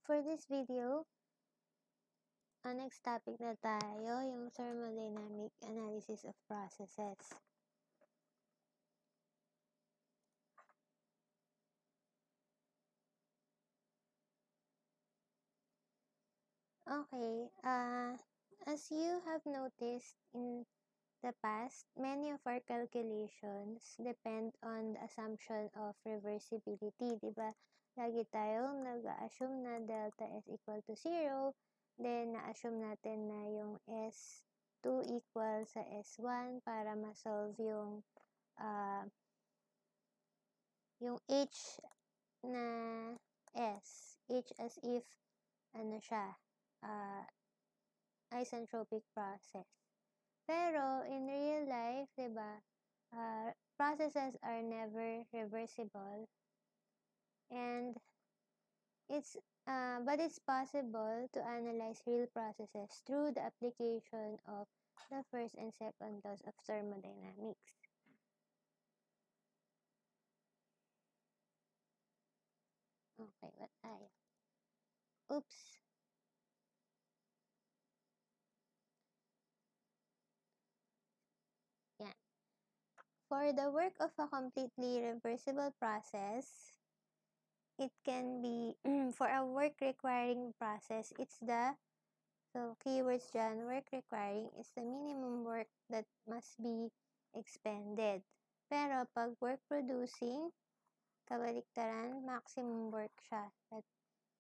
For this video, next topic na tayo, yung thermodynamic analysis of processes. Okay, as you have noticed in the past, many of our calculations depend on the assumption of reversibility, diba? Lagi tayong nag-assume na delta S equal to 0, then na-assume natin na yung S2 equal sa S1 para ma-solve yung H na S. H as if, isentropic process. Pero, in real life, diba, processes are never reversible. And, but it's possible to analyze real processes through the application of the first and second laws of thermodynamics. Okay, what tayo? Oops. Yan. For the work of a completely reversible process, it can be, for a work requiring process, so keywords dyan, work requiring is the minimum work that must be expended. Pero pag work producing, kabaliktaran, maximum work siya that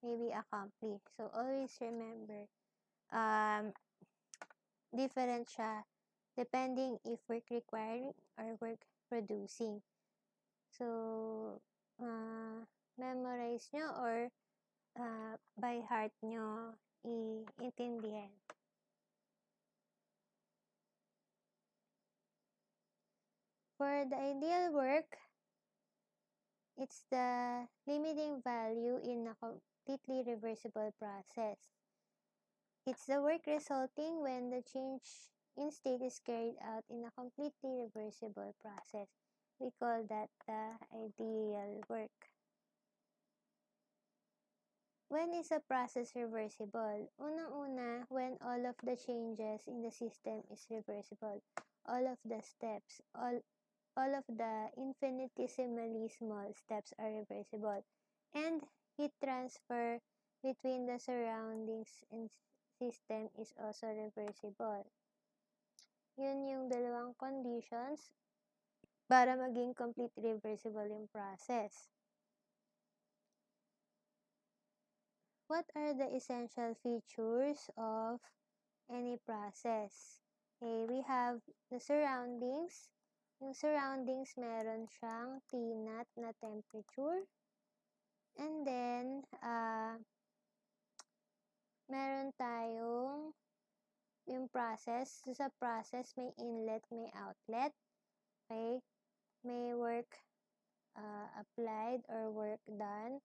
may be accomplished. So always remember, different siya depending if work requiring or work producing. So, memorize nyo or by heart nyo iintindihan. For the ideal work, it's the limiting value in a completely reversible process. It's the work resulting when the change in state is carried out in a completely reversible process. We call that the ideal work. When is a process reversible? Unang-una, when all of the changes in the system is reversible. All of the steps, all of the infinitesimally small steps are reversible. And heat transfer between the surroundings and system is also reversible. Yun yung dalawang conditions para maging completely reversible yung process. What are the essential features of any process? Okay, we have the surroundings. Yung surroundings, meron siyang T0 na temperature. And then, meron tayong yung process. So, sa process, may inlet, may outlet. Okay? May work applied or work done.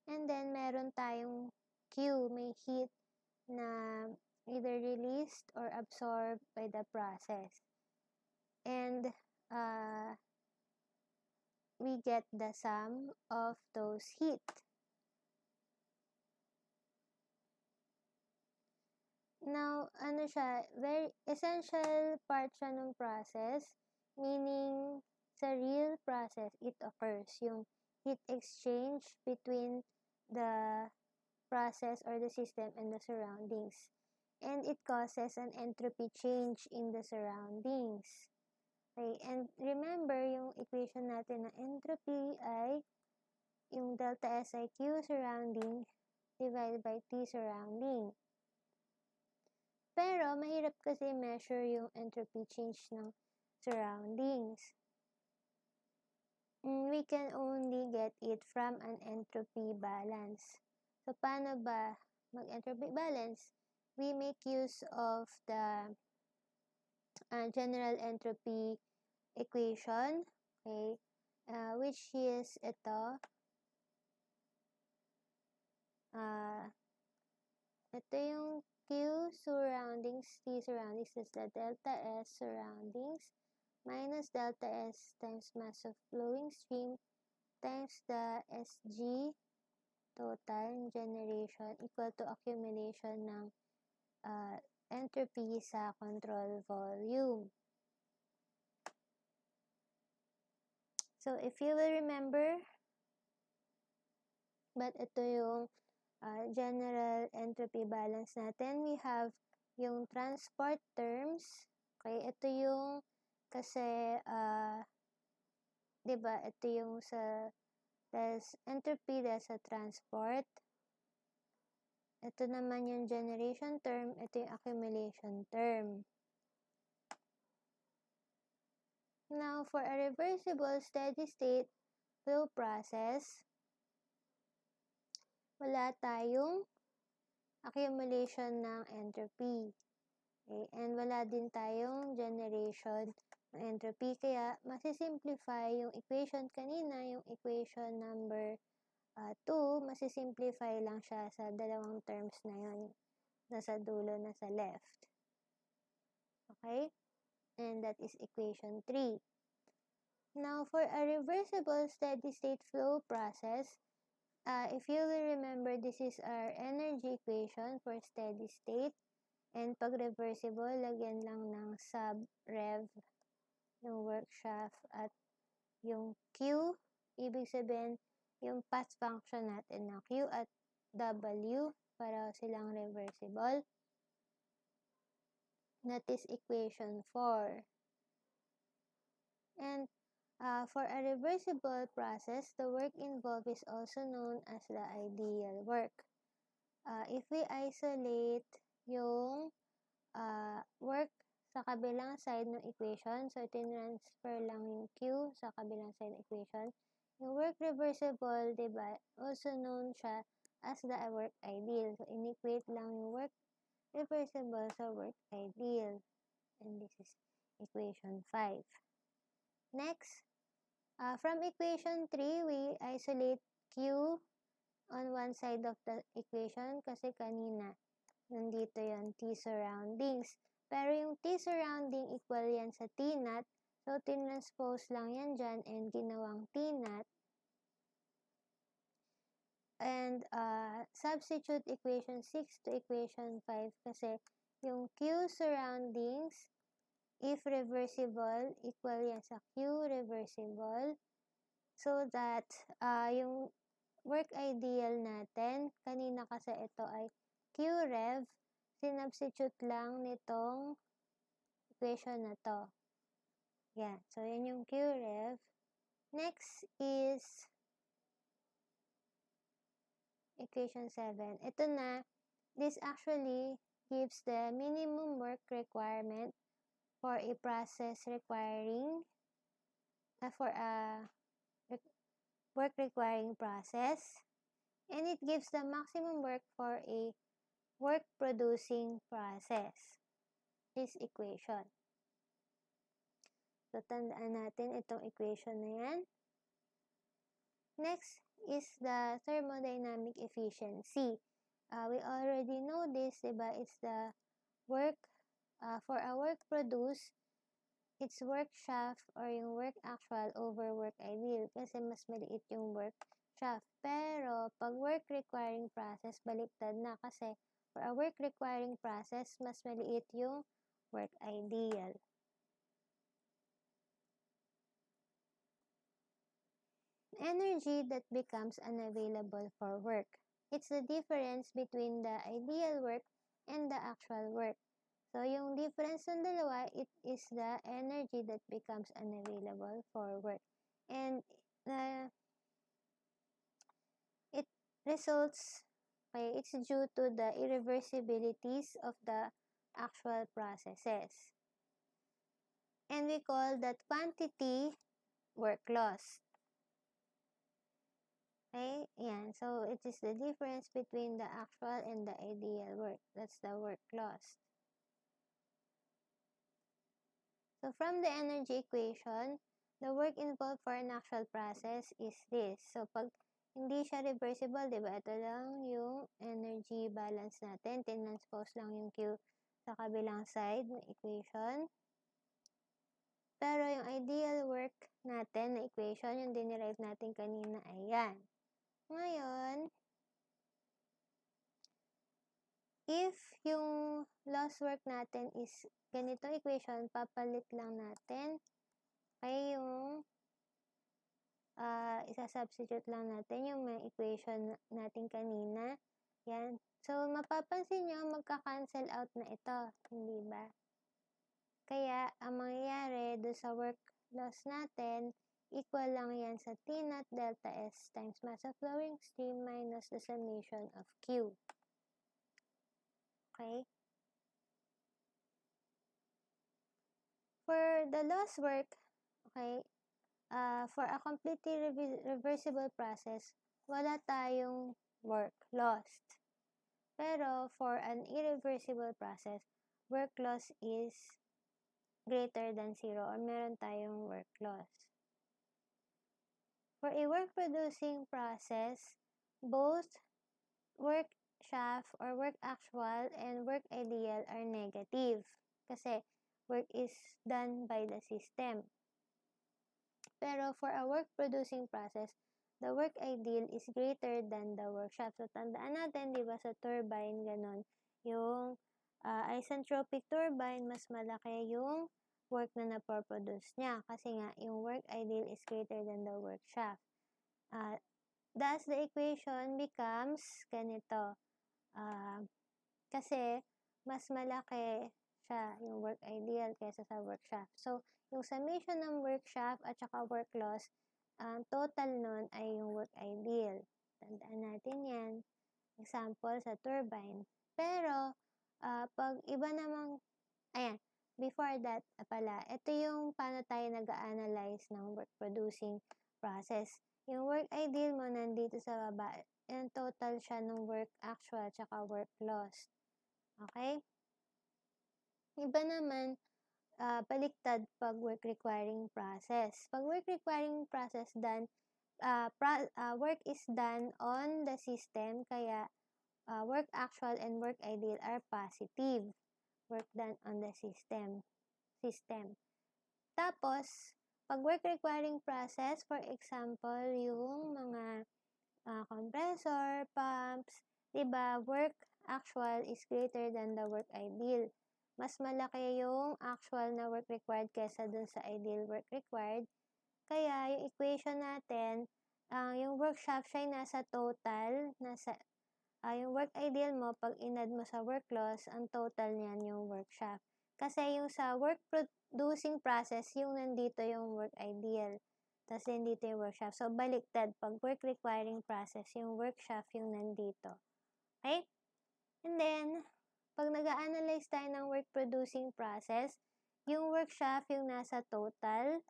And then, meron tayong Q, may heat na either released or absorbed by the process. And we get the sum of those heat. Now, very essential part siya ng process, meaning sa real process, it occurs, yung heat exchange between the process or the system and the surroundings. And it causes an entropy change in the surroundings. Okay, and remember, yung equation natin na entropy ay yung delta SIQ surrounding divided by T surrounding. Pero, mahirap kasi measure yung entropy change ng surroundings. We can only get it from an entropy balance. So, paano ba mag-entropy balance? We make use of the general entropy equation, okay, which is ito. Ito yung Q surroundings, T surroundings is the delta S surroundings minus delta S times mass of flowing stream times the SG total generation equal to accumulation ng entropy sa control volume. So, if you will remember, but ito yung general entropy balance natin. We have yung transport terms. Okay, ito yung kasi, diba, ito yung there's entropy dahil sa transport. Ito naman yung generation term, ito yung accumulation term. Now, for a reversible steady state flow process, wala tayong accumulation ng entropy. Okay? And wala din tayong generation ng entropy. Kaya, masisimplify yung equation kanina, yung equation number 2, masisimplify lang siya sa dalawang terms na yun. Nasa dulo, nasa left. Okay? And that is equation 3. Now, for a reversible steady-state flow process, if you will remember, this is our energy equation for steady state. And pag reversible, lagyan lang ng sub-rev yung work shaft at yung Q. Ibig sabihin, yung path function natin na Q at W para silang reversible. That is equation 4. And for a reversible process, the work involved is also known as the ideal work. If we isolate yung work sa kabilang side ng equation, so tinransfer lang yung Q sa kabilang side ng equation, yung work reversible, diba, also known siya as the work ideal. So, inequate lang yung work reversible sa work ideal. And this is equation 5. Next, from equation 3, we isolate Q on one side of the equation kasi kanina, nandito yung T surroundings. Pero yung T surrounding equal yan sa T naught, so tinranspose lang yan dyan and ginawang T naught. And substitute equation 6 to equation 5 kasi yung Q surroundings, if reversible, equal yan sa Q reversible. So that, yung work ideal natin, kanina kasi ito ay Q rev, sinubstitute lang nitong equation na to. Yan. So, yan yung Q rev. Next is equation 7. Ito na, this actually gives the minimum work requirement for a process requiring, for a work requiring process, and it gives the maximum work for a work producing process. This equation. So, tandaan natin itong equation na yan. Next is the thermodynamic efficiency. We already know this, diba? It's the work, for a work produced, it's work shaft or yung work actual over work ideal kasi mas maliit yung work shaft. Pero, pag work requiring process, baliktad na kasi for a work requiring process, mas maliit yung work ideal. Energy that becomes unavailable for work. It's the difference between the ideal work and the actual work. So, yung difference ng dalawa, it is the energy that becomes unavailable for work. And it results, okay, it's due to the irreversibilities of the actual processes. And we call that quantity work loss. Okay, yan. So, it is the difference between the actual and the ideal work. That's the work lost. So, from the energy equation, the work involved for an actual process is this. So, pag hindi siya reversible, diba? Ito lang yung energy balance natin. Tinranspose lang yung Q sa kabilang side ng equation. Pero yung ideal work natin na equation, yung dinerive natin kanina ay yan. Ngayon, loss work natin is ganitong equation, papalit lang natin. Okay, yung isa-substitute lang natin yung mga equation natin kanina. Yan. So, mapapansin nyo, magka-cancel out na ito. Hindi ba? Kaya, ang mangyayari doon sa work loss natin, equal lang yan sa T naught delta S times mass of flowing stream minus the summation of Q. Okay? For the loss work, okay, for a completely reversible process, wala tayong work lost. Pero for an irreversible process, work loss is greater than 0 or meron tayong work loss. For a work-producing process, both work shaft or work actual and work ideal are negative kasi work is done by the system. Pero for a work-producing process, the work ideal is greater than the work shaft. So, tandaan natin, di ba, sa turbine, ganon, yung isentropic turbine, mas malaki yung work na napoproduce niya. Kasi nga, yung work ideal is greater than the work shaft. Thus, the equation becomes ganito. Kasi, mas malaki siya, yung work ideal, kaysa sa work shaft. So, yung summation ng work shaft at saka work loss, ang total nun ay yung work ideal. Tandaan natin yan. Example sa turbine. Pero, pag iba namang, ayan, before that pala, ito yung paano tayo nag-analyze ng work producing process. Yung work ideal mo nandito sa baba, and total siya ng work actual tsaka work loss. Okay? Iba naman, baliktad pag work requiring process. Pag work requiring process done, work is done on the system, kaya work actual and work ideal are positive. Work done on the system. Tapos, pag work requiring process, for example, yung mga compressor, pumps, diba, work actual is greater than the work ideal. Mas malaki yung actual na work required kaysa dun sa ideal work required. Kaya, yung equation natin, yung work shaft siya nasa total, yung work ideal mo, pag inad mo sa work loss, ang total niyan yung work shaft. Kasi yung sa work producing process, yung nandito yung work ideal. Tapos nandito yung work shaft. So, baliktad. Pag work requiring process, yung work shaft yung nandito. Okay? And then, pag nag-a-analyze tayo ng work producing process, yung work shaft yung nasa total,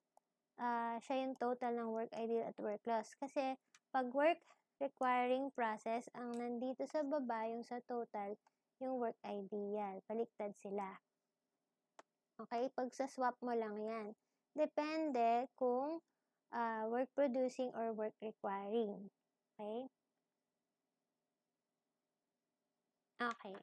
siya yung total ng work ideal at work loss. Kasi, pag work requiring process, ang nandito sa baba, yung sa total, yung work ideal. Baliktad sila. Okay? Pag sa swap mo lang yan. Depende kung work producing or work requiring. Okay? Okay.